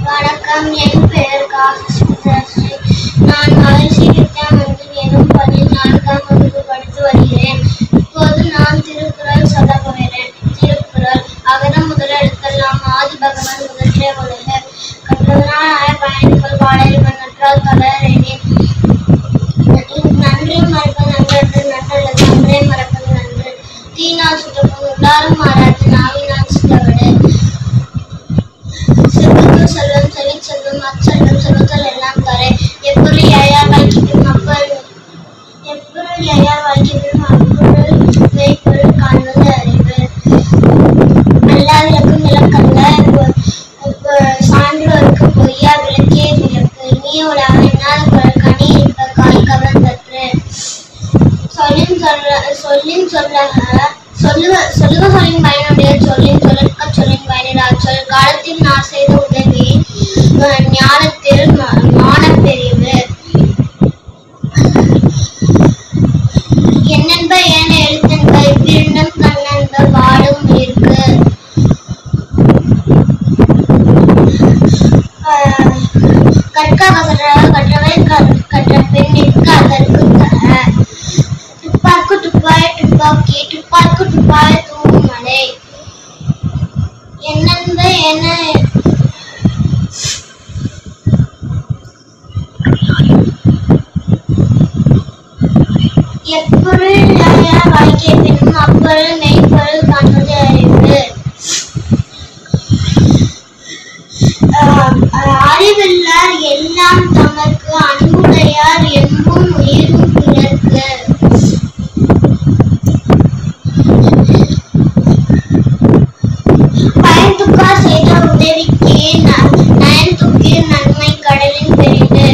வணக்கம், என் பெயர் காசி. நான் மகிழ்ச்சி வித்யா மந்திர் எனும் பள்ளியில் 4ஆம் வகுப்பு படித்து வருகிறேன். இப்போது நான் திருக்குறள் சொல்ல போகிறேன். திருக்குறள். அகரம் முதல் எழுத்தெல்லாம் ஆதி பகவன் முதற்றே உலக கற்றதனால் பயணிகள் வாழையில் கண்ணற்றால் கலரெனின் நன்றி மறப்பது நன்றன்று நன்றல்லது அன்றே மறப்பது நன்று. தீனால் சுற்றப்போது உள்ளாரும் மாறாது நாவினால் சுற்றவிடு. செல்வத்துள் செல்வம் செவிச்செல்வம் அச்செல்வம் செல்வத்துள் எல்லாம் தரை. எப்பொருள் யாயார் வாய்க்கிடும் அப்பொருள் மெய்ப்பொருள் காண்பது அறிவு. அல்லாவிளக்கும் விளக்கல்ல சான்றோர்க்கு பொய்யா விளக்கே விளக்கு. இனிய உலக என்னால் குரல் கனி இருப்ப காய் கவர்ந்தற்று. சொல்லின் பயனுடைய சொல்லின் சொல்லற்க சொல்லின் பயனிடாச் சொல். காலத்தில் நான் செய்த உதவி ஞானத்தில் மானப்பெரிவு. என்னென்ப ஏன எழுத்தென்ப இவ்விரண்டும் கண்ணென்ப வாழும் உயிர்க்கு. கற்க கற்றவை கற்ற பெண் நிற்க அதற்கு தர. துப்பாக்கு துப்பாய துப்பாக்கி துப்பாக்கு துப்பாய தூவும் மலை. என்னென்ப என எப்பொருள் யாயார் வாய்க்கே பின்னும் அப்பொருள் மெய்ப்பொருள் காண்பது அறிவு. அறிவில்லார் எல்லாம் தமக்கு அன்புடையார் என்பும் உயிரும் பிறர்க்கு. பயன்துக்கார் செய்த உதவிக்கே நயன்துக்கில் நன்மை கடலின் பெரிது.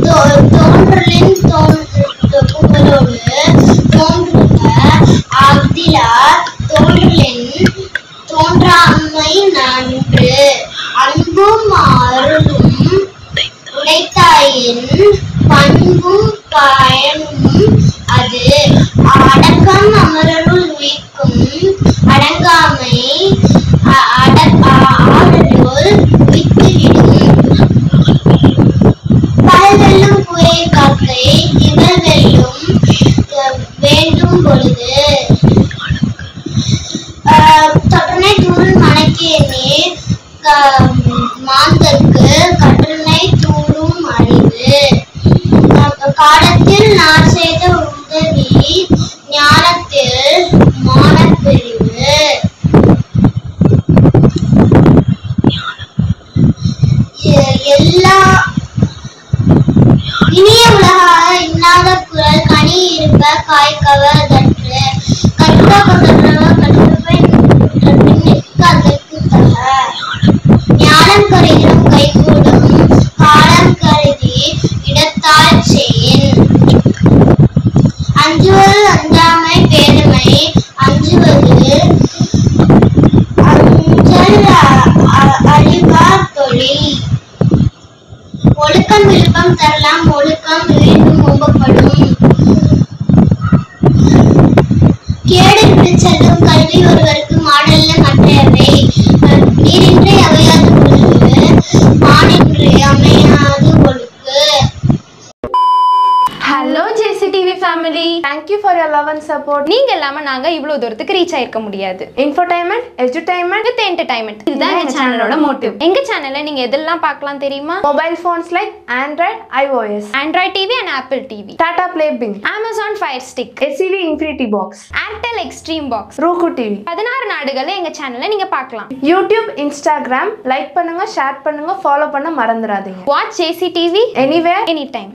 தோன்றலின் புகழோடு தோன்றுக அஃதிலார் தோன்றலின் தோன்றாமை நன்று. அன்பும் அருளும் உடைத்தாயின் பண்பும் பயனும் அது. அடக்கம் அமரருள் உயிர்க்கும் அடங்காமை ஆடருள் உய்த்துவிடும். பகல் வெல்லும் புயை காக்கை திகழ் வெல்லும் வேண்டும் பொழுது. தொட்டனை தூரும் மனைக்கு நீர் மாந்தற்கு கற்றனை தூரும் அறிவு. காலத்தில் நான் செய்த உதவி ஞானத்தில் மானப்பெரிவு. எல்லா இனிய உலகாக இன்னாத குரல் கனி இருப்ப காய் கவர்தற்று. கற்க கற்றவை பின் நிற்க அதற்கு தக. ஞானம் கருதினும் கைகூடும் காலம் கருதி இடத்தால் செயின். அஞ்சுவது அஞ்சாமை பேதமை அஞ்சுவது அஞ்சல் அறிவார் தொழில். ஒழுக்கம் விழுப்பம் தரலாம் ஒழுக்கம் வீண்டும் ஓம்பப்படும். கேடு விட்டு செல்லும் கல்வி ஒருவருக்கு மாடல்ல மற்றையவை. நீரின்றி அவையாது ஒழுக்கு மானின்றி அமையாது ஒழுக்கு. Hello JCTV family, thank you for your love and support. நீங்க இல்லாம நாங்க இவ்வளவு தூரத்துக்கு ரீச் ஆயிருக்க முடியாது. இன்ஃபோடைன்மெண்ட், எஜுடைன்மெண்ட் வித் என்டர்டைன்மெண்ட், இதுதான் எங்க சேனலோட மோட்டிவ். எங்க சேனல்ல நீங்க எதெல்லாம் பார்க்கலாம் தெரியுமா? Mobile phones like Android, iOS, Android TV and Apple TV, Tata Play Bing, Amazon Fire Stick, SCV Infinity Box, Airtel Extreme Box, Roku TV. 16 நாடுகள்ல எங்க சேனல்ல நீங்க பார்க்கலாம். YouTube, Instagram லைக் பண்ணுங்க, ஷேர் பண்ணுங்க, ஃபாலோ பண்ண மறந்துடாதீங்க. Watch JCTV anywhere, anytime.